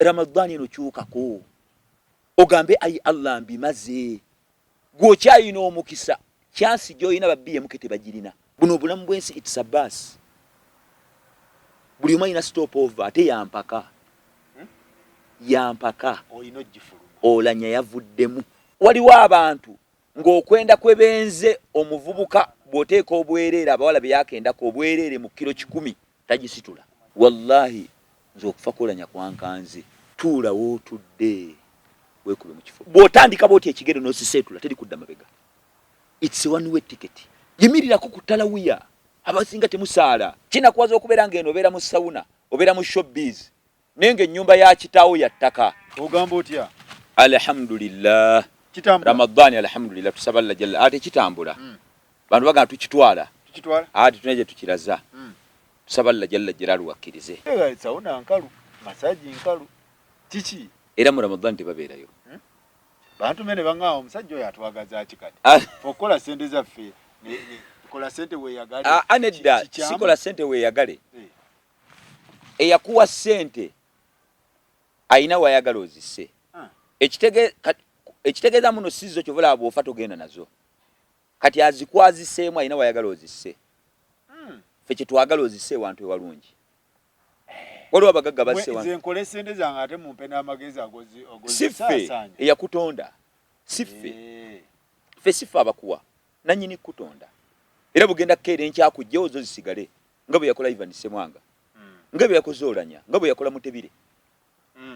Ramadhani eno kyukako ogambe ayi Allah mbimaze gwokyayina omukisa kyansi gyoyina babbiye mukete bagirina buno obulamu bwensi it's a bus buli omu ayina stop over ate yampaka oyina ogifuluma olanya yavuddemu waliwo abantu ng'okwenda kwebenze omuvubuka bw'oteeka obwereere abawala bye yakendako obwereere mu kilo 10 tagisitula wallahi nze okufa kolanya kwankanze tuula wootudde weekube mu kifo bw'otandika bw'oti ekigere n'osiseetula teri kudda mabega it's a one way ticket yimirirako ku talawiya abasinga temusaala kinakwaza okubeera ng'eno obeera mu sawuna obeera mu showbiz naye ng'ennyumba ya kitaawo ya ttaka ogamba otya alhamdulillah Ramadhani alhamdulillah tusaba Allah jalla ate kitambula bantu bagana tukitwala ate tuneje tukiraza tusaba Allah jalla jalalu wakkirize sawuna nkalu masaji nkalu kiki era mu Ramadhani tebabeerayo bantu mene bangaawo omusajja oyo atwagaza kikati okola sente zaffe kola sente weeyagale anedda sikola sente weeyagale eyakuwa sente ayina wayagala ozisse ekitegeeza muno sizo kyovula bw'ofa togenda nazo kati azikwaziseemu ayina wayagala ozisse fe kyetwagala ozisse wantu ewalungi waliwo abagagga basse wantu nkole sente zange ate mumpe n'amagezi siffe eyakutonda siffe fe siffe abakuwa nanyini kutonda era bugenda kukeera enkyakujja ozo zisigale nga bwe yakola Ivan Semwanga nga bwe yakoze Olanya nga bwe yakola Mutebire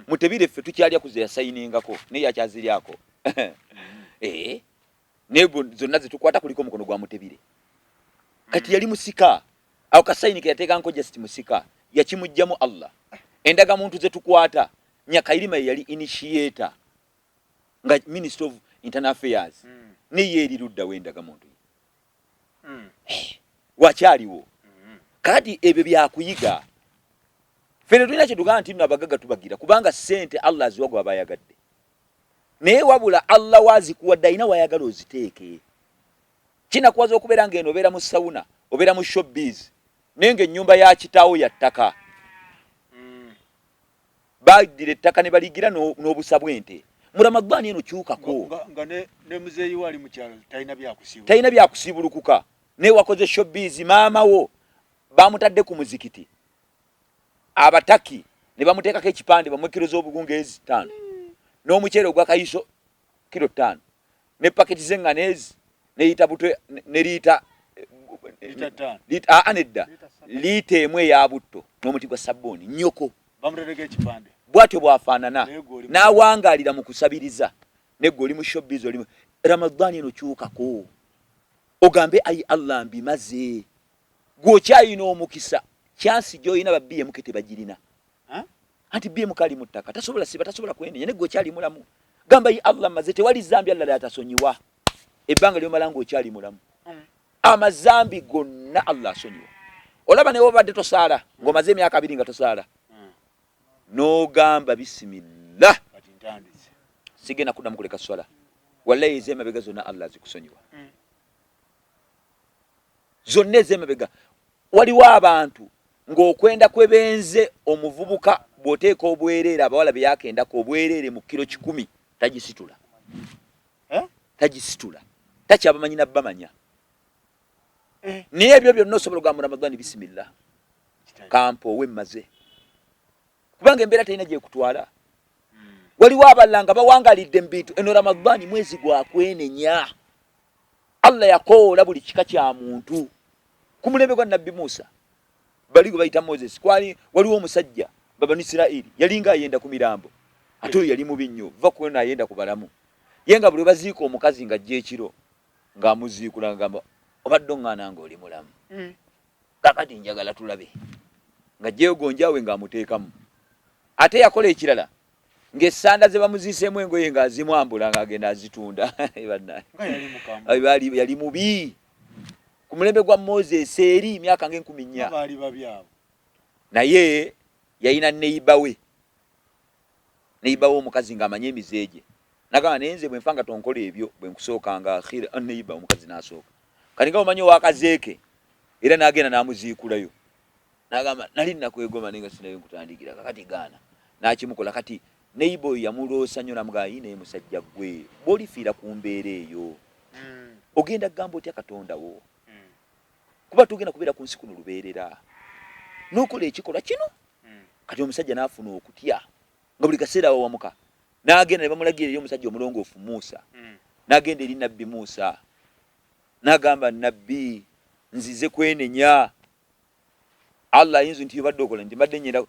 Mutebire ffe tukyalya kuze yasayiningako naye yakyaziryako nebo zonna zitukwata kuliko mukono gwa Mutebire kati yali musika awo kasayinike yateeka nko just musika yakimujjamu Allah endaga muntu ze tukwata Nyakairima yali initiator nga Minister of Internal Affairs niye erirudda wendaga muntu wakyaliwo kati ebyo byakuyiga fene tulina kyetugaa nti nno abagagga tubagira kubanga sente Allah aziwagwa abayagadde naye wabula Allah wazikuwadde ayina wayagala oziteeke kinakwaza okubeera ng'eno obeera mu sawuna obeera mu showbiz naye ng'ennyumba ya kitaawo ya ttaka baddira ettaka ne baligira n'obusa bw'ente mu Ramadhani eno kyukako nga ne muzeeyi wali mu kyalo talina byakusiibulukuka naye wakoze showbiz maama wo bamutadde ku muzikiti abataki ne bamuteekako ekipande bamwe kilo z'obugungeezi 5 n'omuceere ogwa kayiso kilo 5 ne paketi z'enganeezi ne yita butwe ne liita anedda liita emu eya butto n'omuti gwa sabbooni nnyoko bamuteekako ekipande bwatyo bwafaanana n'awangaalira mu kusabiriza negge oli mu showbiz oli Ramadhani eno kyukako ogambe ayi Allah mbimaze gwokyayina omukisa kyansi gyoyina babbiye mukete bagirina anti bbiye mukali mu ttaka tasobola siba tasobola kwenenya ne gwokyali mulamu gamba ayi Allah maze tewali zambi Allah atasonyiwa ebbanga lyomala ng'okyali mulamu amazambi gonna Allah asonyiwa olaba newe obadde tosaala ng'omaze emyaka 2 nga tosaala n'ogamba bisimillah sigenda kuddamu kuleka swala wallahi ez'emabega zonna Allah azikusonyiwa zonna ez'emabega waliwo abantu ng'okwenda kwebenze omuvubuka bw'oteeka obwereere abawala bye yakendako obwereere mu kilo 10 tagisitula tagisitula takyabamanyi nabbamanya naye ebyo byonna osobola ogamba mu Ramadhani bisimillah kampo owemmaze kubanga embeera talina gyekutwala waliwo abalala nga bawangalidde mu bintu eno Ramadhani mwezi gwa kwenenya Allah yakoola buli kika kya muntu ku mulembe gwa Nabbi Musa bali gwe bayita Moses waliwo omusajja baba Isiraeli yalinga ayenda ku mirambo ate oyo yali mubi nnyo va kwena ayenda ku balamu ye nga buli baziika omukazi nga ajja ekiro ng'amuziikula ngamba obadde oŋŋaana ng'oli mulamu kakati njagala tulabe nga gyeyogonjawe ng'amuteekamu ate yakola ekirala ng'essanda ze bamuziiseemu engoye ng'azimwambula ng'agenda azitunda yali mubi ku mulembe gwa Moses eri myaka nga 10 naye yayina neiba we omukazi ng'amanye emizeeje nagamba naye nze bwe nfa nga tonkola ebyo bwe nkusookanga akhira neiba omukazi n'asooka kati nga omanyi owakazeeke era n'agenda n'amuziikulayo n'agamba nali nakwegoma naye nga sinayo nkutandikira kakati gaana n'akimukola. Kati neighbor yamuloosa nnyo namugaa naye musajja gwe bw'olifiira ku mbeera eyo ogenda kugamba otya Katonda wo kuba tugenda kubeera ku nsi kuno lubeerera n'okola ekikolwa kino. Kati omusajja n'afuna okutya nga buli kaseera wawamuka n'agenda ne bamulagira eri omusajja omulongoofu Musa n'agenda eri nabbi Musa n'agamba nabbi nzize kwenenya Allah ayinza nti yobadde okola nti mbadde nyenda.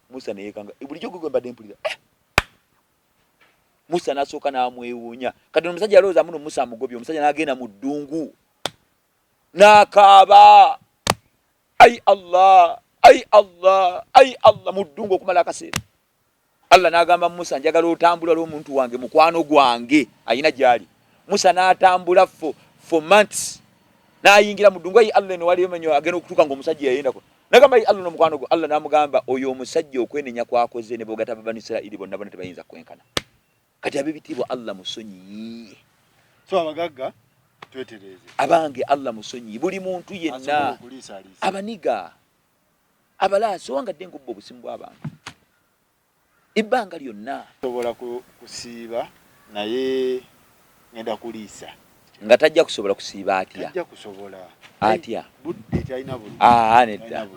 Musa ne yekanga bulijjo gwe mbadde mpulira Musa n'asooka n'amwewuunya. Kati omusajja alowooza muno Musa amugobye. Omusajja n'agenda mu ddungu n'akaaba ai Allah ai Allah ai Allah mu ddungu okumala akaseera. Allah n'agamba Musa njagala otambula lw'omuntu wange mukwano gwange ayina gyali. Musa n'atambula for months n'ayingira mu ddungu. Ai Allah eno wali emanyo agenda okutuuka ng'omusajja yayendako nagamba Allah n'omukwano gwe. Allah n'amugamba oyo omusajja okwenenya kwakoze ne bogata Bani Israili bonna tebayinza kwenkana. Kati ab'ebitiibwa Allah musonyi. So abagagga twetereze abange Allah musonyi. Buli muntu yenna abaniga abalaasi owangadde ngubba obusimu bw'abantu ebbanga lyonna sobola kusiiba naye ngenda kuliisa nga tajja kusobola kusiiba atya. Tajja kusobola atya budde talina budde. Nedda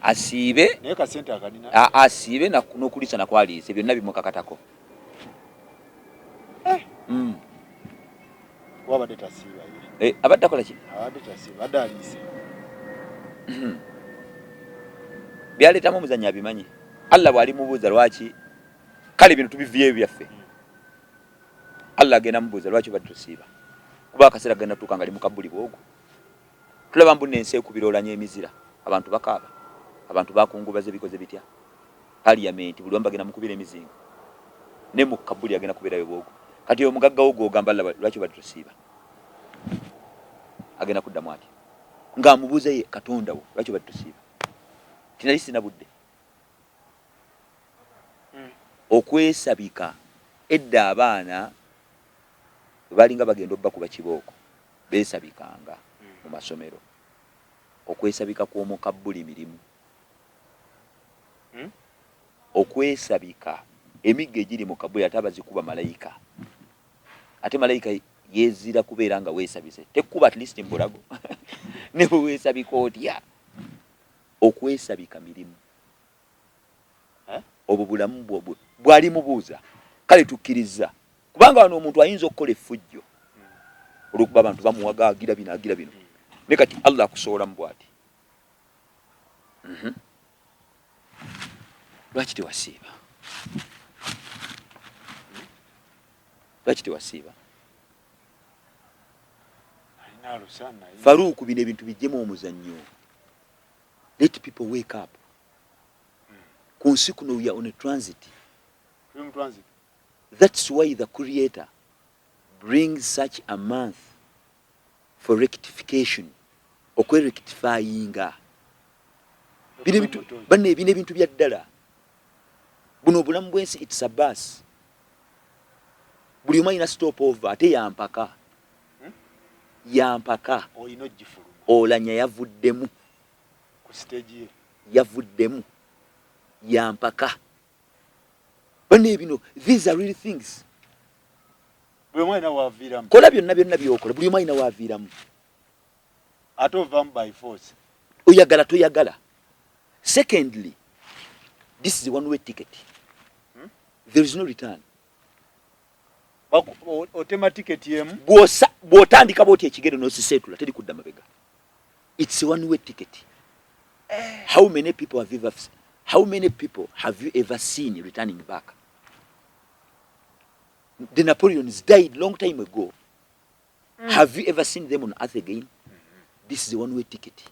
asiibe naye kasente akanina asiibe n'okuliisa nakwaliisa byonna bimukakatako. wabadde tasiiba abadde akola ki? Abadde tasiiba adde aliisa. Byaleetamu omuzannyo abimanyi. Allah bw'ali mubuuza lwaki kale bino tubiviyeyo byaffe. Allah agenda mubuuza lwaki obadde tosiiba kuba akaseera genda tuuka nga ali mu kabbuli bwogwo. Tulaba mbu n'ensi ekubira olanya emizira abantu bakaaba abantu bakungubaza ebikoze bitya. Parliament buli wamu bagenda mukubira emizinga ne mu kabbuli agenda kubeerayo bwogwo. Kati omugagga wo gw'ogamba Allah lwaki obadde tosiiba agenda kuddamu ati ng'amubuuza ye Katonda wo lwaki obadde tosiiba tinali sina budde. Okwesabika edda abaana balinga bagenda obbakuba kibooko beesabikanga mu masomero. Okwesabika kw'omukabbuli mirimu. Okwesabika emigga egiri mu kabbuli ate abazikuba malayika. Ate malayika yeezira kubeera nga weesabise tekkuba at least mbulago ne bwe weesabika otya. Okwesabika mirimu. Obwo bulamu bw'ali mubuuza kale tukkiriza kubanga wano omuntu ayinza okukola effujjo olw'okuba abantu bamuwaga agira bino ne kati Allah akusoolamu bw'ati. Lwaki tewasiiba? Lwaki tewasiiba? Faruku bino ebintu bijjemu omuzannyo. Let people wake up. Ku nsi kuno we are on a transit. That's why the Creator brings such a month for rectification. Okwerectifyinga. Bino ebintu bya ddala. Buno obulamu bw'ensi it's a bus. Buli omu alina stop over ate yampaka. Yampaka. Olanya yavuddemu. Ku stage ye. Yavuddemu. Yampaka. Bano ebino these are real things. Buli omu alina w'aviiramu. Kola byonna by'okola buli omu alina w'aviiramu. Ate ovaamu by force. Oyagala toyagala. Secondly, this is a one-way ticket. There is no return. Otema ticket yemu. Bw'otandika bw'oti ekigere n'osiseetula teri kudda mabega. It's a one-way ticket. How many people have you ever seen returning back? The Napoleons died long time ago. Have you ever seen them on earth again? This is a one-way ticket.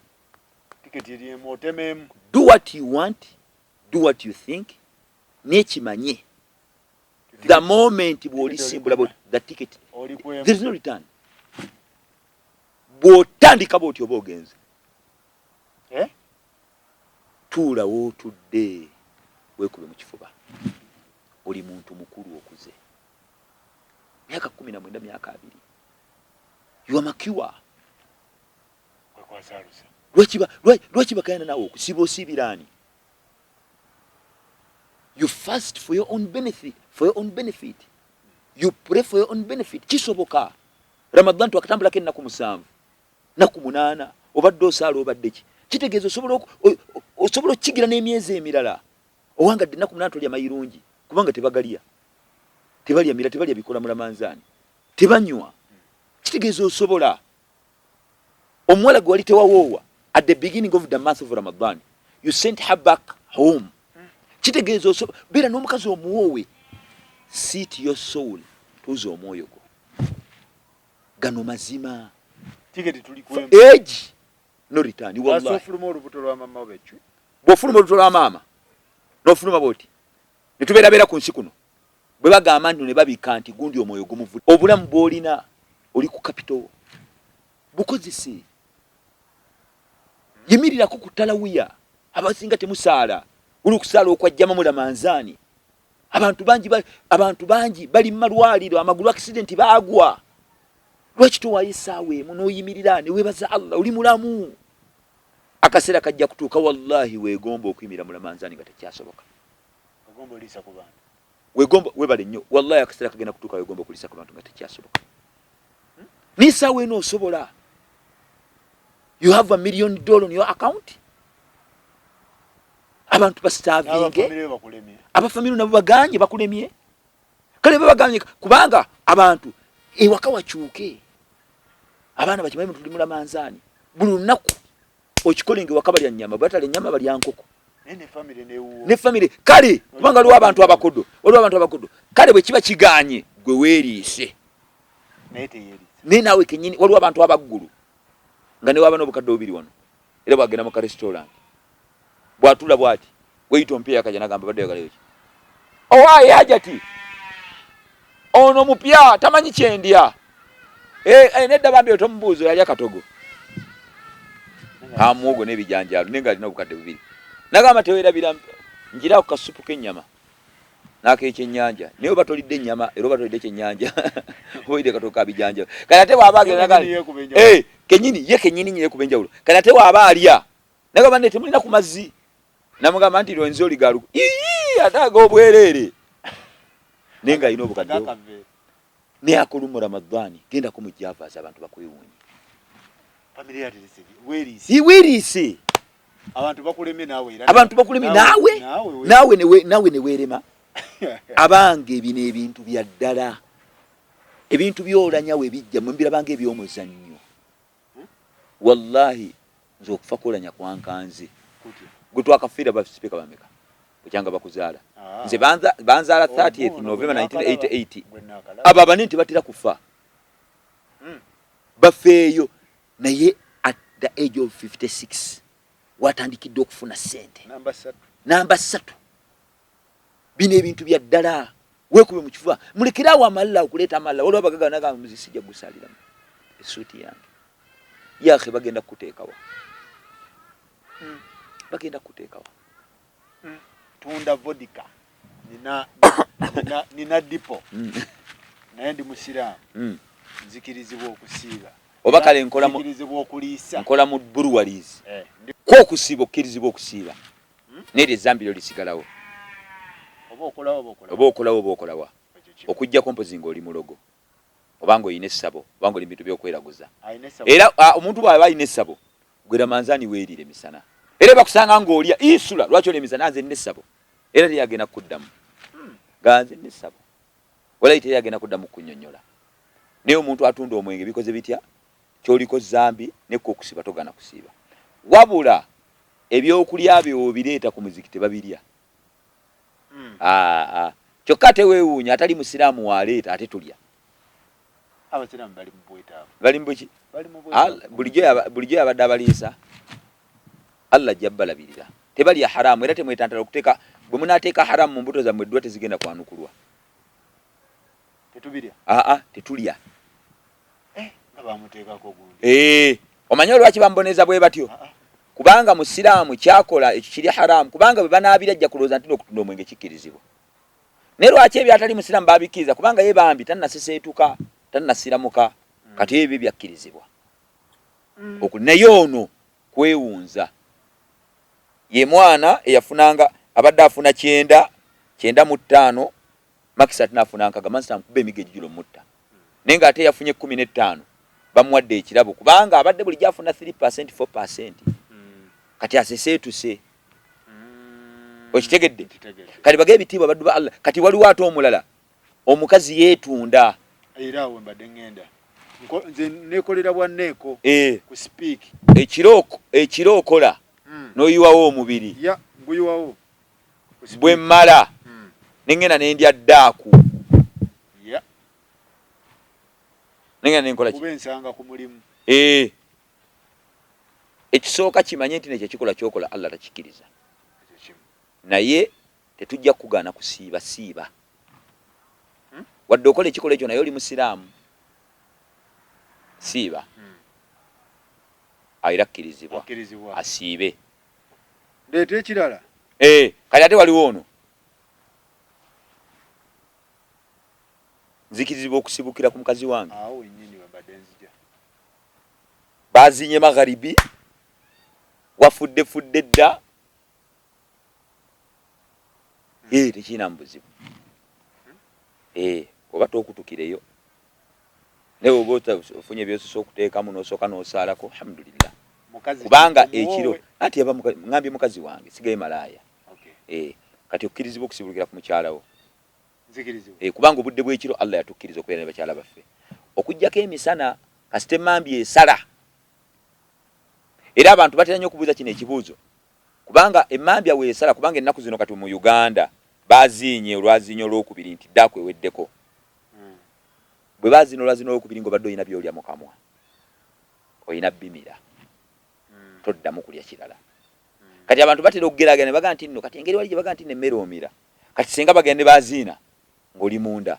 Do what you want, do what you think. Nekimanye. The moment bw'oli simple about the ticket, there is no return. Bw'otandika bw'oti oba ogenze. Tuula w'otudde weekube mu kifuba. Oli muntu mukulu okuze. Myaka 19, myaka 2. You are mature. Lwaki bakayana naawe okusiba osiibiraani? You fast for your own benefit. You pray for your own benefit. Kisoboka. Ramadan twakatambulako ennaku 7 naku 8 obadde osaala obadde ki kitegeeza osobola okukigira n'emyezi emirala owangadde ennaku 8 tolya mayirungi kubanga tebalya mira tebalya bikola mu Ramanzaani tebanywa kitegeeza osobola omuwala gwe wali tewawoowa at the beginning of the month of Ramadan you sent her back home kitegeeza osobola beera n'omukazi omuwoowe seat your soul tuuza omwoyo gwo gano mazima tigeti tuli kwemu age no return wallahi wasofuluma olubuto lwa mama obechu bwofuluma olubuto lwa mama n'ofuluma bwoti netubeerabeera ku nsi kuno bwe bagamba nti ne babika nti gundi omwoyo gumuvu obulamu bw'olina oli ku kapito bukozese yimirirako ku talawiya abasinga temusaala uli okusaala okwajjama mu Ramanzaani abantu bangi bali mu malwaliro amagulu accident baagwa lwaki towayo essaawa emu n'oyimirira ne weebaza Allah oli mulamu akaseera kajja kutuuka wallahi weegomba okuyimira mu Ramanzaani nga tekyasoboka ogomba olisa ku bantu weegomba webale nnyo wallahi akaseera kagenda kutuuka weegomba okulisa ku bantu nga tekyasoboka n'essaawa eno osobola you have $1 million on your account abantu basitavinge abafamiru nabo baganye bakulemye kale babaganye kubanga abantu ewaka wakyuke abaana bakimanyi tuli mu Ramanzaani buli lunaku okikolenga ewaka balya nnyama batale nnyama balya nkoko ne family kale kubanga waliwo abantu abakodo kale bwe kiba kiganye gwe weeriise naye naawe kenyini waliwo abantu abaggulu nga ne waba n'obukadde bubiri wano era bwagenda mu ka restaurant bwatula bwati weyita omupya akaja nagamba badde yagalayo ki owaaye hajati ono mupya tamanyi kyendya nedda bambi otomubuuzo yali akatogo amuogo n'ebijanjalo nenga alina obukadde bubiri nagamba teweerabira njira ku kasupu k'ennyama n'ak'ekyennyanja naye oba tolidde ennyama era oba tolidde ekyennyanja oyidde katogo kabijanjalo kale ate waaba agenda kenyini nyine kuba enjawulo kale ate waaba alya nagamba ne temulina ku mazzi namugamba nti lwenzi oligaluku ate ag'obwereere naye nga alina obukadde naye akola mu Ramadani genda ku mujjavaasi abantu bakwewuunye weeriise abantu bakulemye naawe ne weerema abange ebino ebintu bya ddala ebintu byolanya we bijja mwembirabanga ebyomuzannyo wallahi nze okufa kwolanya kwankanze gwe twakafiira basipiika bameka kukyanga bakuzaala nze banzaala 30th November 1988 abo abane nti batera kufa bafeeyo naye at the age of 56 watandikidde okufuna ssente namba 3 bino ebintu bya ddala weekube mu kifuba mulekerawo amalala okuleeta amalala waliwo bagaganaga muzisijja gusaliramu esuuti yange yaakhe bagenda kukuteekawa tunda vodka nina dipo naye ndi musiraamu nzikirizibwa okusiiba oba kale nkola mu breweries ko okusiiba okkirizibwa okusiiba naye ezzambi lyo lisigalawo oba okolawa okujjako mpozi ng'oli mulogo obanga oyina essabo obanga oli bintu by'okweraguza era omuntu bw'aba alina essabo gwe Ramanzaani weerire misana era bakusanga ng'olya isula lwaki oli emisana nze nina essabo era teyagenda kuddamu ganze nina essabo wala teyagenda kuddamu kunnyonnyola naye omuntu atunda omwenge bikoze bitya kyoliko zambi nekko okusiba togana kusiiba wabula ebyokulya byo bireeta ku muziki tebabirya kyokka teweewuunya atali musiraamu waleeta ate tulya abasiraamu bali mu buki bulijjo yabadde abaliisa Allah jabbalabirira tebalya haramu era temwetantala okuteeka bwe munaateeka haramu mu mbuto zammwe eddwa tezigenda kwanukulwa tetulya omanyi olwaki bamboneza bwe batyo kubanga musiraamu kyakola ekyo kiri haramu kubanga bwe banaabira ajja kulowooza nti n'okutunda omwenge kikkirizibwa naye lwaki ebyo atali musiraamu baabikiriza kubanga ye bambi tannaseseetuka tannasiramuka kati ebyo byakkirizibwa naye ono kwewunza ye mwana eyafunanga abadde afuna 9 95 makisa tunafuna nkagamba nsa nkube emige egijulo mutta nenga ate yafunye 15 bamuwadde ekirabo kubanga abadde buli jafuna 3% 4% kati asesetuse okitegedde kati bage ebitiibwa baddu ba Allah kati waliwo ate omulala omukazi yeetunda era awo mbadde ngenda nze nekolera bwanneeko ku speak ekiro okola n'oyiwawo omubiri ya nguyiwawo bwe mmala nengenda nendya ddaaku ya nengenda nenkola kuba ensanga ku mulimu ekisooka kimanye nti nekyo kikola kyokola Allah takikiriza naye tetujja kugaana kusiiba wadde okola ekikola ekyo naye oli musiraamu siiba ayira kkirizibwa asiibe ndeeta ekirala kati ate waliwo ono nzikirizibwa okusibukira ku mukazi wange awo nnyini wabadde nzija bazinye magharibi wafudde dda tekina mbuzibu oba tokutukireyo newe oba ofunye byososa okuteekamu n'osooka n'osaalako alhamdulillah kubanga ekiro ati yaba ngambye mukazi wange sigaye malaaya kati okkirizibwa okusibukira ku mukyalawo kubanga obudde bw'ekiro Allah yatukkiriza okubeera ne bakyala baffe okujjako emisana kasite mambye esala era abantu batera nnyo okubuuza kino ekibuuzo kubanga emmambya weesala kubanga ennaku zino kati mu Uganda bazinye olwazinyo olwokubiri nti ddaako eweddeko bwe bazina olwazino olwokubiri ng'obadde olina byolya mu kamwa olina bimira toddamu kulya kirala kati abantu batera okugeragera ne baga nti nno kati engeri wali gye baga nti nemmere omira kati singa bagende baziina ng'oli munda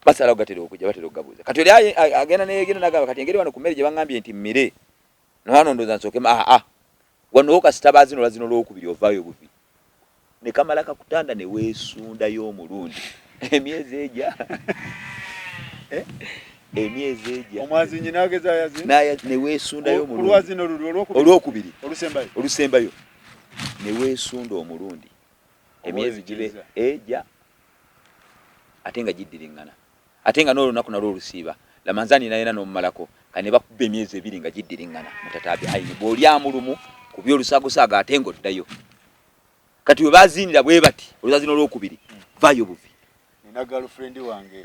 basala ogatera okujja batera okugabuuza kati oli agenda neyegenda nagamba kati engeri wano ku mmere gye baŋŋambye nti mmire nohano ndooza nsooke wano kasita bazina olwazino olwokubiri ovaayo buvi ne kamala kakutanda ne weesundayo omulundi emyezi ejja omwazinyi nageza ne weesundayo omulundi olwokubiri olusembayo ne weesunda omulundi emyezi gibe ejja ate nga giddiriŋŋana ate nga n'olunaku nalwo olusiiba lamanzani nayena n'omumalako kane bakuba emyezi 2 nga giddiriŋŋana mutatabi ayini bw'oli amulumu ku by'olusagosaaga ate ng'oddayo kati we baziinira bwe bati oluzazino olwokubiri vaayo buvi nina girlfriend wange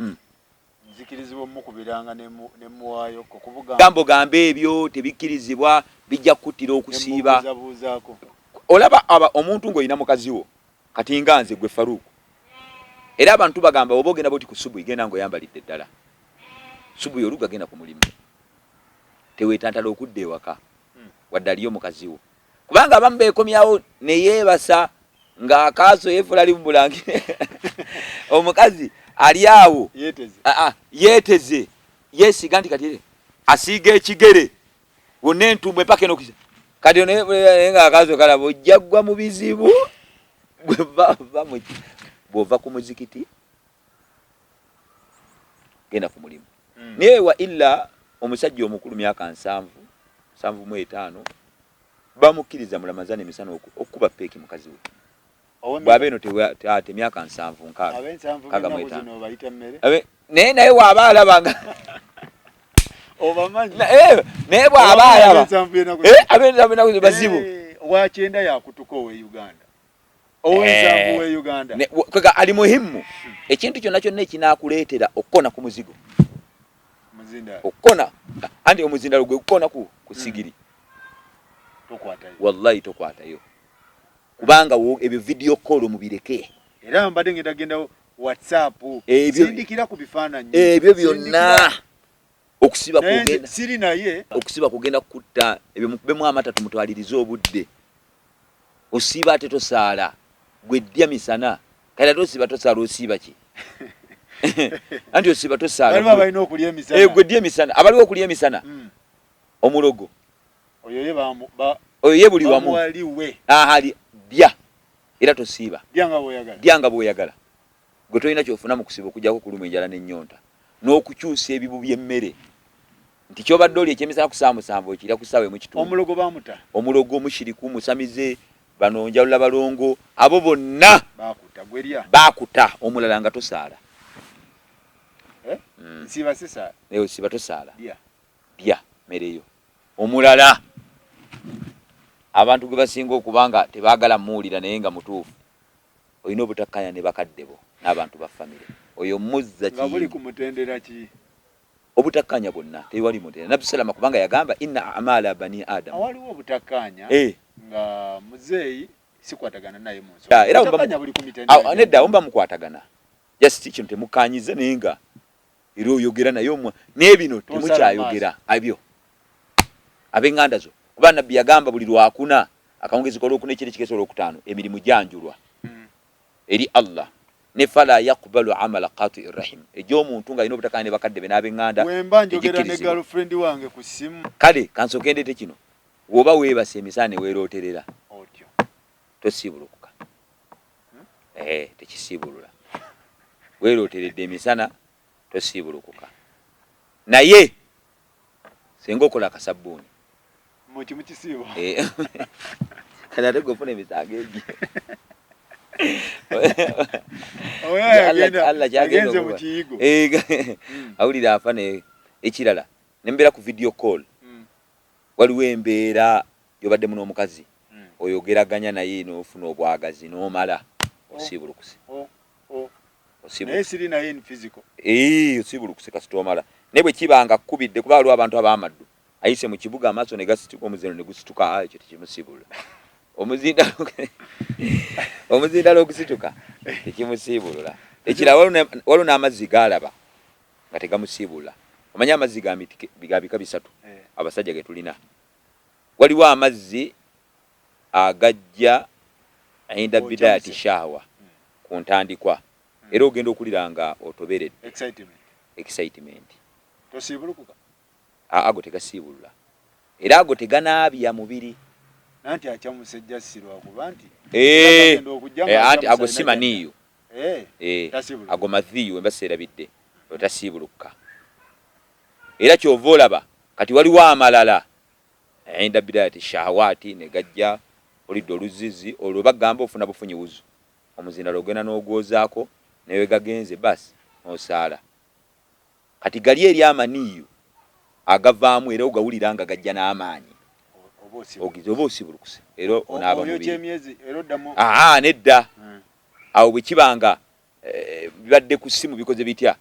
nzikirizibwa mukubiranga nemuwaayo okuvuga gambo gambe ebyo tebikkirizibwa bijja kuttira okusiiba olaba omuntu ng'olina mukazi wo kati nga nze gwe Faruku era abantu bagamba oba ogenda boti ku subu igenda ng'oyambalidde ddala subu yoluga genda ku mulimu teweetantala okudda ewaka wadde aliyo mukazi wo kubanga abamu beekomyawo ne yeebasa ng'akaaso yeefula ali mu bulangire omukazi ali awo yeeteze yeesiga nti kati asiiga ekigere wonna entumbwe paka enokisa kati nga akaaso kalaba ojja ggwa mu bizibu bw'ova ku muzikiti genda ku mulimu naye wa illa omusajja omukulu myaka 75 bamukkiriza mu Ramadhani emisana okuba peeki mukazi we bw'aba eno te myaka 76 naye waaba alabanga naye bw'aba alaba ab'ensanvu bazibu wakyenda yakutuka owe Uganda owensanvu we Uganda kwega ali muhimu ekintu kyonna kyonna ekinaakuleetera okukona ku muzigo okukona anti omuzindalo gwe kukona ku sigiri wallahi tokwatayo kubanga ebyo video call mubireke era mbadde ngenda WhatsApp sindikira ku bifaananyi ebyo byonna okusiba kugenda siri naye okusiba kugenda kutta ebyo mukubemu amata tumutwalirize obudde osiba ate tosaala gwe ddya misana kale tosiba tosaala osiba ki anti osiba tosaala bali balina okulya emisana gwe ddya emisana abaliwo okulya emisana omulogo oyo ye buli wamu ahali dya era tosiiba dyanga bw'oyagala gwe tolina kyofuna mu kusiba okujjako kuluma enjala n'ennyonta n'okukyusa ebibu by'emmere nti kyobadde oli ekyemisana ku 7 okirya ku ssaawa emu kitundu omulogo bamuta omulogo omushiriku musamize bano njawula balongo abo bonna bakuta gwerya bakuta omulala nga tosaala nsiba sisa leo siba tosaala bya mereyo omulala abantu gwe basinga okubanga tebaagala muwulira naye nga mutuufu olina obutakkanya ne bakaddebo n'abantu ba famire oyo muzza nga buli kumutendera ki obutakkanya bwonna tewali mutendera nabbi salama kubanga yagamba inna amala bani adam awaliwo obutakkanya nga muzeeyi sikwatagana naye mu nsonga era nedda omba mukwatagana just kino temukanyize naye nga era oyogera naye n'ebino temukyayogera abyo ab'eŋŋanda zo kuba nabbi yagamba buli lwakuna akawungezi kolwokuna ekiri kikeso olwokutaano emirimu gyanjulwa eri Allah ne fala yaqbalu amala qati irrahim egy'omuntu nga alina obutakkanya ne bakadde be n'ab'eŋŋanda wemba njogera ne girlfriend wange ku simu kale kansooke ndeete kino woba weebase emisana ne weerooterera otyo tosiibulukuka tekisiibulula weerooteredde emisana tosiibulukuka naye singa okola akasabbuuni mukimu kisiibo kale ate gofuna emisaaga egyo agenze mu kiyigo awulira afa ekirala nembeera ku video call waliwo embeera yobaddemu n'omukazi oyogeraganya naye n'ofuna obwagazi n'omala osiibulukuse naye siri naye in physical osiibulukuse kasita omala naye bwe kibanga kkubidde kuba waliwo abantu ab'amaddu ayise mu kibuga amaaso ne gasituka omuzino ne gusituka ekyo tekimusiibula omuzindalo ogusituka tekimusiibulula ekira waliwo n'amazzi gaalaba nga tegamusiibula omanye amazzi gabika bisatu abasajja ge tulina waliwo amazzi agajja inda bidayati shahwa ku ntandikwa era ogenda okulira nga otoberedde excitement tosiibulukuka ago tegasiibulula era ago teganaabya mubiri nanti akyamusejja sirwa kuba nti anti ago simaniyo ago madhiyu embaseerabidde otasiibuluka era kyova olaba kati waliwo amalala inda bidayati shahawati ne gajja olidde oluzizi olwo bagamba ofuna bufunyi wuzu omuzindalo ogenda n'ogwozaako newe gagenze basi osaala kati gali eri amaniyo agavaamu era ogawulira nga gajja n'amaanyi oba osibulukuse era onaaba mubiri nedda awo bwe kibanga bibadde ku ssimu bikoze bitya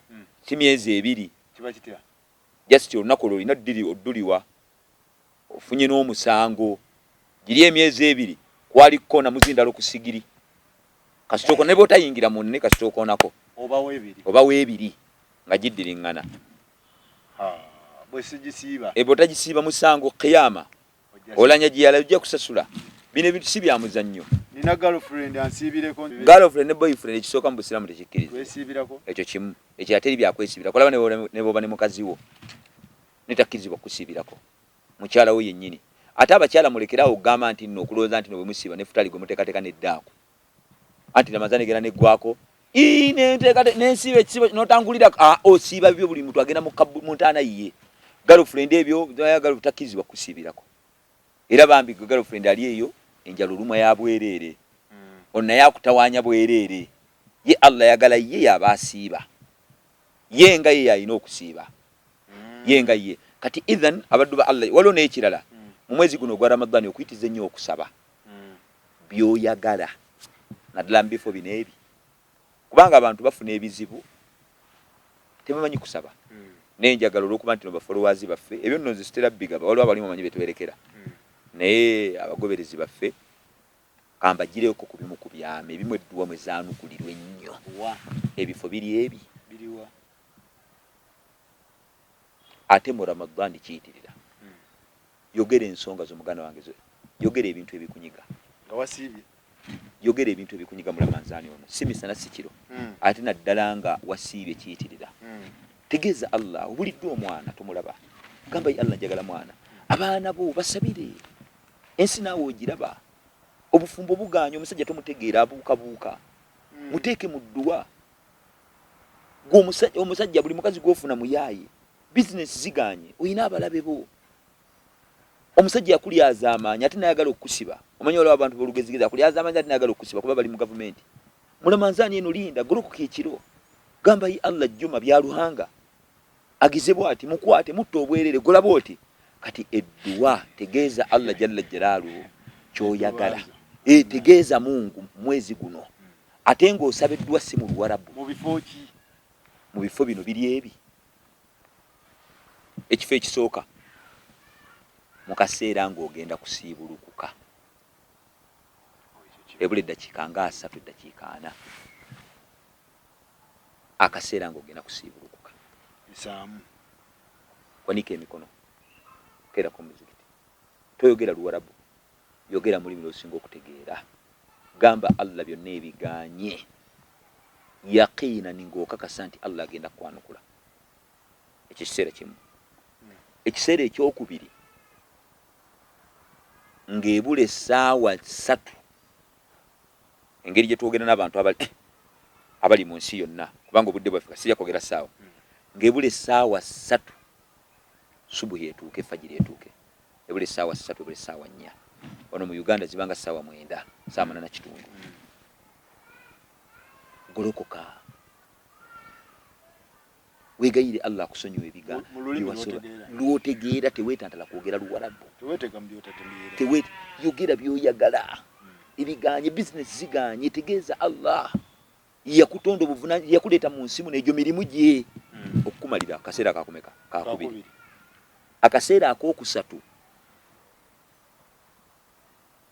si myezi ebiri just olunaku olwo olina odduliwa ofunye n'omusango giri emyezi ebiri kwaliko na muzindalo ku sigiri kasitoko ne bw'otayingira munne kasitokoonako oba weebiri nga giddiriŋŋana bw'otagisiiba musango qiyama olanya giyala ojja kusasula bino ebintu si bya muzannyo nina girlfriend ansiibireko girlfriend ne boyfriend ekisooka mu busiraamu tekikkiriza ekyo kimu ekyo ate eri byakwesiibira kolaba ne bwoba ne mukazi wo netakkirizibwa kusiibirako mukyala we yennyini ate abakyala mulekerawo okugamba nti nno okulowooza nti no bwe musiiba ne futali gwe muteekateeka neddaako anti namazane gera neggwako nensiiba ekisiibo notangulira osiiba bibyo buli muntu agenda mu ntaana yiye girlfriend ebyo takkirizibwa kusiibirako era bambi gwe girlfriend ali eyo enjala olumwa ya bwereere naye akutawaanya bwereere ye Allah yagala ye yaba asiiba ye nga ye yalina okusiiba ye nga ye kati idhan abaddu ba Allah waliwo n'ekirala mu mwezi guno gwa Ramadhani okuyitiza ennyo okusaba byoyagala naddala mu bifo bino ebi kubanga abantu bafuna ebizibu tebamanyi kusaba nenjagala olwokuba nti no bafollowers baffe ebyo nno nzisitera bigaba waliwo abalimu bamanyi betuberekera naye abagoberezi baffe kambagireko ku bimu ku byama ebimu edduwa mwe zaanukulirwa ennyo ebifo biri ebi ate mu Ramadhani kiyitirira yogera ensonga z'omuganda wange yogera ebintu ebikunyiga nga wasiibye yogera ebintu ebikunyiga mu Ramadhani ono si misana si kiro ate naddala nga wasiibye kiyitirira tegeeza Allah obuliddwa omwana tomulaba gamba Allah njagala mwana abaana bo basabire ensi naawe ogiraba obufumbo buganya omusajja tomutegeera abuukabuuka muteeke mu dduwa omusajja buli mukazi gw'ofuna muyaaye bizinesi ziganye olina abalabe bo omusajja yakulyaza amaanyi ate nayagala okukusiba omanyola abantu bolugezigeza kulyaza amanya tinagala okusiba kuba bali mu government mulamanzani eno linda goloku kekiro gamba yi Allah juma byaluhanga agizebwa ati mukwate mutto obwerere gola boti kati edduwa tegeeza Allah jalla jalalu kyoyagala tegeeza Mungu mwezi guno ate ng'osaba edduwa si mu Luwarabu mu bifo bino biri ebi ekifo ekisooka mu kaseera ng'ogenda kusiibulukuka ebula eddakiika nga 3 eddakiika 4 akaseera ng'ogenda kusiibulukuka wanika emikono kerako muzikiti toyogera Luwarabu yogera mulimi lwosinga okutegeera gamba Allah byonna ebiganye yaqiina ng'okakasa nti Allah agenda kwanukula ekyo kiseera kimu ekiseera ekyokubiri ng'ebula essaawa 3 engeri gye twogera n'abantu abali mu nsi yonna kubanga obudde bwaffe sijja kwogera ssaawa ng'ebula essaawa 3 subuhi etuuke fajiri etuuke ebula essaawa 3 ebula essaawa 4 wano mu Uganda zibanga ssaawa 9 saa 8 kitundu golokoka wegayire Allah akusonyiwa ebiga lwotegeera teweetantala kwogera Luwarabu yogera byoyagala ebiganye bizinesi ziganye tegeeza Allah yakutonda obuvunanyizibwa yakuleeta mu nsi muno egyo mirimu gye okukumalira akaseera kakumeka kakubiri akaseera akookusatu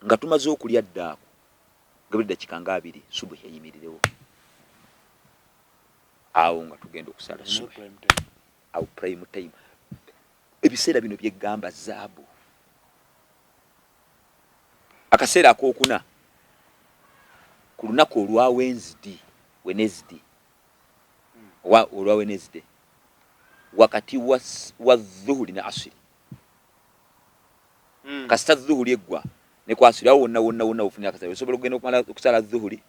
nga tumaze okulya ddaako nga buli dakiika nga 2 subuhi eyimirirewo awo nga tugenda okusala subuhi awo prime time ebiseera bino byegamba zaabu akaseera akookuna ku lunaku olwa Wednesday wakati wa dhuhuri na asiri kasita dhuhuri eggwa ne kwasira wonna ofunira akaseera osobola okugenda okumala okusala dhuhuri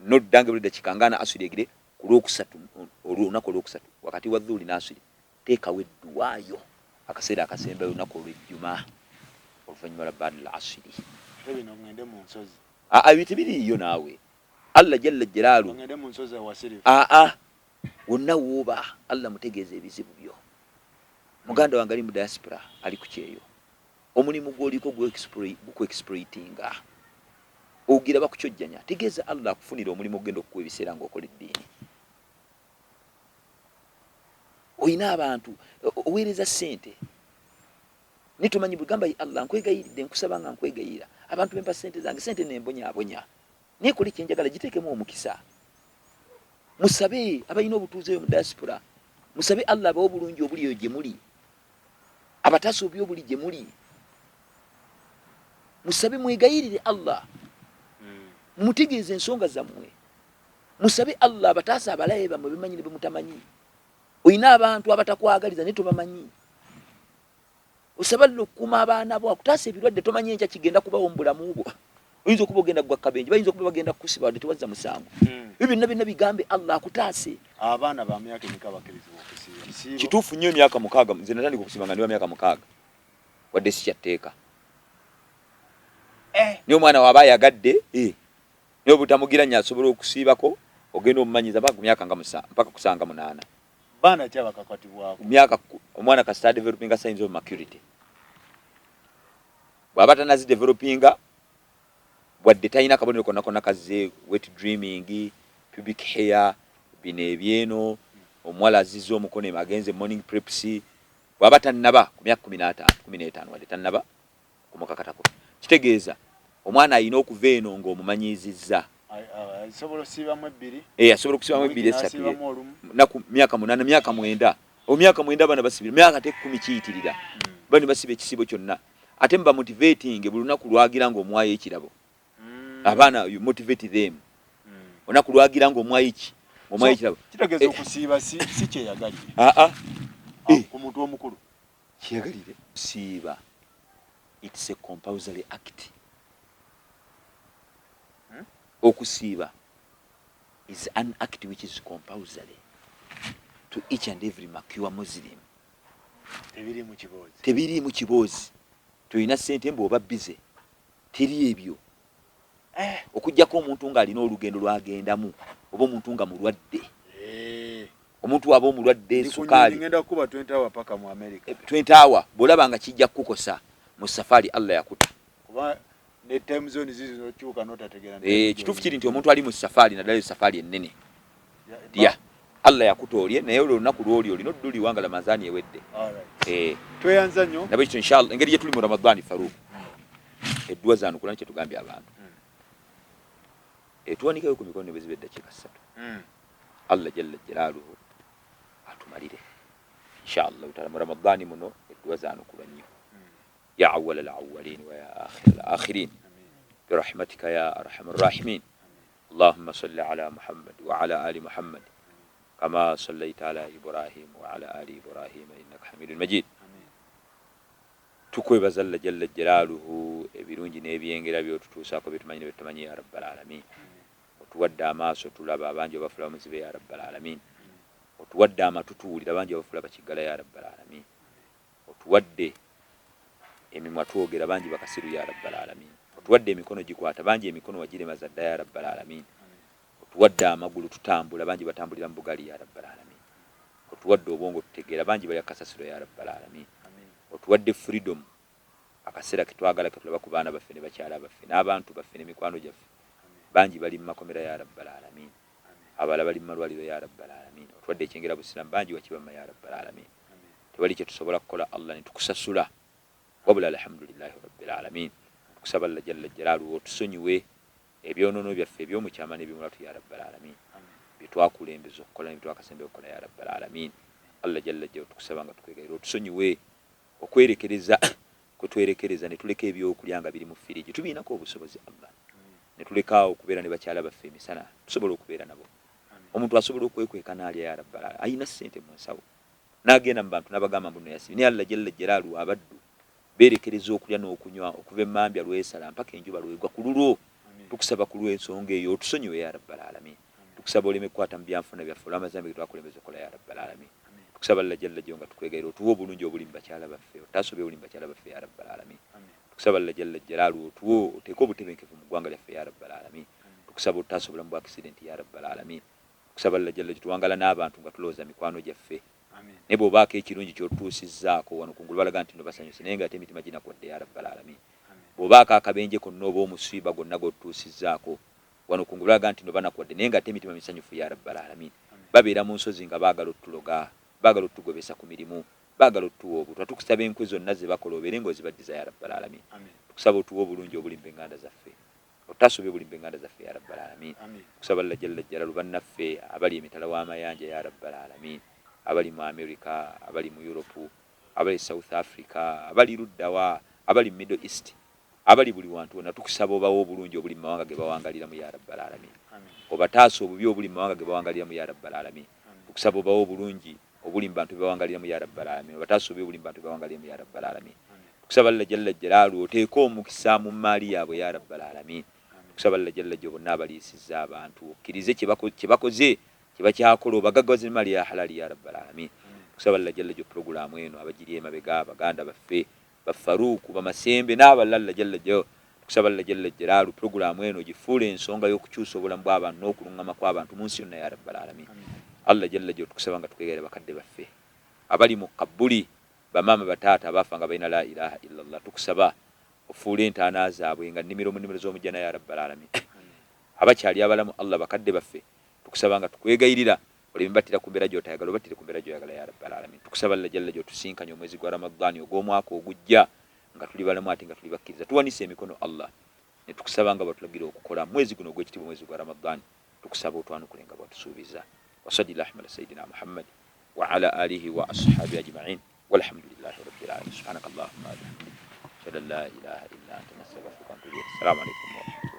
noddange buli dakiika nga na asiri egire ku lwokusatu olunaku olwokusatu wakati wa dhuhuri na asiri teekawo edduwaayo akaseera akasembayo olunaku olw'ejjuma oluvannyuma lwa baada asiri bitibiriyo naawe Allah jalla jalalu wonna wooba Allah mutegeeza ebizibu byo muganda wange ali mu diaspora ali ku kyeyo omulimu gw'oliko gukwe-exploitinga ogira bakukyojjanya tegeeza Allah akufunira omulimu ogenda okukuwa ebiseera ng'okola eddiini oyina abantu oweereza ssente nitumanyi bugamba Allah nkwegayiridde nkusaba nga nkwegayira abantu bempa ssente zange ssente nembonyaabonya naye kole kyenjagala giteekemu omukisa musabe abalina obutuuze mu diaspora musabe Allah abawe obulungi obuli eyo gye muli abataasa obi obuli gye muli musabe mwegayirire Allah mumutegeeze ensonga zammwe musabe Allah abataasa abalaye bammwe bemanyi ne bemutamanyi oyina abantu abatakwagaliza naye tobamanyi osabalira okukuuma abaana bo akutaasa ebirwadde tomanyi enkya kigenda kubawo mu bulamu bwo oyinza okuba ogenda kugwa kabenje bayinza okuba bagenda kukusiba wadde tewazza musango ebyo byonna bigambe Allah akutaase abaana ba myaka emeka bakirizibwa okusiba kituufu nnyo emyaka 6 nze natandika okusiba nga ndi wa myaka 6 wadde sikyatteeka niyo omwana waaba ayagadde niyo obutamugira nnyo asobola okusiibako ogenda omumanyiza mpaka ku myaka mpaka ku 8 baana ki abakakwatibwako myaka omwana kasita developing signs of maturity bw'aba tanazi developinga wadde talina akabonero konna kazze wet dreaming pubic hair bino ebyeno omuwala azizza omukono agenze morning preps bw'aba tannaba ku myaka 15 wadde tannaba kumukakatako kitegeeza omwana alina okuva eno ng'omumanyizizza asobola okusiibamu 2 asobola okusiibamu 2 naku myaka 8 myaka 9 omyaka 9 bana basibira myaka te 10 kiyitirira bani basiba ekisibo kyonna ate mba motivating buli lunaku lwagira ng'omwayo ekirabo abaana you motivate them onaku lwagira ng'omwayo ekirabo kitegeeza okusiiba si kyeyagalire ku muntu omukulu kyeyagalire siiba it's a compulsory act okusiiba is an act which is compulsory to each and every mature Muslim. Tebiri mu kiboozi. Tuyina ssente mbu oba bize teri ebyo okujjako omuntu ng'alina olugendo lwagendamu oba omuntu nga mulwadde omuntu waba omulwadde sukaali ngenda kuba 20 hour paka mu America 20 hour bw'olaba nga kijja kukosa mu safari Allah yakuta kuba ne time zone zizo chuka notategera kituufu kiri nti omuntu ali mu safari naddala safari ennene Allah yakutolye naye olunaku lw'oli olina odduli wanga Ramadhani ewedde tweyanza nnyo nabo ekyo inshallah engeri gye tuli mu Ramadhani Faruq eddwa zaano kulana kye tugambye abantu tuwanikayo ku mikono ne bwe ziba eddakiika 3 Allah jalla jalaaluhu atumalire inshallah taala mu Ramadhani muno eddwa zaano kulwa nnyo ya awwal al-awwalin wa ya akhir al-akhirin برحمتك يا أرحم الراحمين اللهم صل على محمد وعلى آل محمد كما صليت على إبراهيم وعلى آل إبراهيم إنك حميد مجيد tukwe zalla jalla jalaluhu ebirungi n'ebyengera byotutuusaako byetumanyi byetumanyi ya rabbal alamin otuwadde amaaso tulaba abangi abafula muzibe ya rabbal alamin otuwadde amatu tuwulira abangi abafula bakigala ya rabbal alamin otuwadde emimwa twogera abangi bakasiru ya rabbal alamin otuwadde emikono gikwata bangi emikono wagiremaza dda ya rabbal alamin otuwadde amagulu tutambula bangi batambulira mu bugali ya rabbal alamin otuwadde obwongo tutegeera bangi bali akasasiro ya rabbal alamin otuwadde freedom akaseera ketwagala ketulaba ku baana baffe ne bakyala baffe n'abantu baffe n'emikwano gyaffe bangi bali mu makomera ya rabbal alamin abala bali mu malwaliro ya rabbal alamin otuwadde ekyengera busiramu bangi wakibama ya rabbal alamin tewali kye tusobola kukola Allah ne tukusasula wabula alhamdulillahi rabbil alamin kusaba Allah jalla jalaaluhu otusonyiwe ebyonono byaffe ebyomukyama n'ebimulatu ya rabbal alamin bitwakulembeza okukola nebitwakasembe okukola ya rabbal alamin Allah jalla jalaaluhu tukusaba nga tukwegaira otusonyiwe okwerekereza kutwerekereza ne tuleka ebyokulyanga biri mu firiji tubiinako obusobozi Allah ne tulekaawo okubeera ne bakyala baffe emisana tusobola okubeera nabo omuntu asobola okwekweka n'alya ya rabbal alamin ayina ssente mu nsawo n'agenda mu bantu n'abagamba mbuno yasibi naye Allah jalla jalaaluhu abaddu berekereza okulya n'okunywa okuva emmambya lwesala mpaka enjuba lwegwa ku lulwo tukusaba ku lw'ensonga eyo otusonyiwe ya rabbal alamin tukusaba oleme kukwata mu byanfuna byaffe olw'amazambe ge twakulembeza okola ya rabbal alamin tukusaba Allah jalla jalaaluhu nga tukwegaira otuwe obulungi obuli mu bakyala baffe otaasobe obuli mu bakyala baffe ya rabbal alamin tukusaba Allah jalla jalaaluhu otuwe oteeke obutebenkevu mu ggwanga lyaffe ya rabbal alamin tukusaba otaasobula mu accident ya rabbal alamin tukusaba Allah jalla tuwangala n'abantu nga tulowooza mikwano gyaffe ne bw'obaako ekirungi ky'otutuusizzaako wano kungulu balaga nti no basanyuse naye nga ate emitima ginakodde ya rabbal alamin bw'obaako akabenje konna oba omusiiba gonna g'otutuusizzaako wano kungulu balaga nti no banakodde naye nga ate emitima misanyufu ya rabbal alamin babeera mu nsozi nga baagala otuloga baagala otugobesa ku mirimu baagala otuwa obutwa tukusaba enkwe zonna ze bakola obeere ng'ozibaddiza ya rabbal alamin tukusaba otuwa obulungi obuli mu enganda zaffe otasobe buli mu enganda zaffe ya rabbal alamin tukusaba Allah jalla jalaaluhu bannaffe abali emitala w'amayanja ya rabbal alamin abali mu America abali mu Europe abali South Africa abali Ruddawa abali Middle East abali buli wantu wonna tukusaba obawo obulungi obuli mu mawanga ge bawangalira mu ya rabbal alamin obataasa obubi obuli mu mawanga ge bawangalira mu ya rabbal alamin tukusaba obawo obulungi obuli mu bantu be bawangalira mu ya rabbal alamin obataasa obubi obuli mu bantu be bawangalira mu ya rabbal alamin tukusaba Allah jalla jalaaluhu oteeke omukisa mu maali yaabwe ya rabbal alamin tukusaba Allah jalla jalaaluhu bonna abaliisizza abantu okkirize kye bakoze kiba kyakola obagaggawaze mali ya halali ya rabbal alamin tukusaba Allah jalla jalaaluhu programu eno abagiri emabega baganda baffe bafaruku bamasembe n'abalala jalla jalaaluhu tukusaba Allah jalla jalaaluhu programu eno gifuule ensonga y'okukyusa obulamu bw'abantu n'okuluŋŋama kw'abantu mu nsi yonna ya rabbal alamin Allah jalla jalaaluhu tukusaba nga tukwegaira bakadde baffe abali mu kabuli bamaama bataata abafa nga balina la ilaha illallah tukusaba ofuule entaana zaabwe nga nnimiro mu nnimiro z'omujjana ya rabbal alamin abakyali abalamu Allah bakadde baffe tukusaba nga tukwegayirira oleme battira ku mbeera gy'otayagala obattire ku mbeera gy'oyagala ya rabbal alamin tukusaba Allah jalla jalaaluhu tusinkanye omwezi gwa Ramadhani ogw'omwaka ogujja nga tuli balamu ate nga tuli bakkiriza tuwanise emikono Allah ne tukusaba nga batulagira okukola mwezi guno ogw'ekitiibwa mwezi gwa Ramadhani tukusaba otwanukule nga bwatusuubiza wa sallallahu ala sayyidina Muhammad wa ala alihi wa ashabihi ajma'in walhamdulillahi rabbil alamin subhanakallahumma wa bihamdika ashhadu an la ilaha illa anta nastaghfiruka wa atubu ilayk assalamu alaykum wa rahmatullahi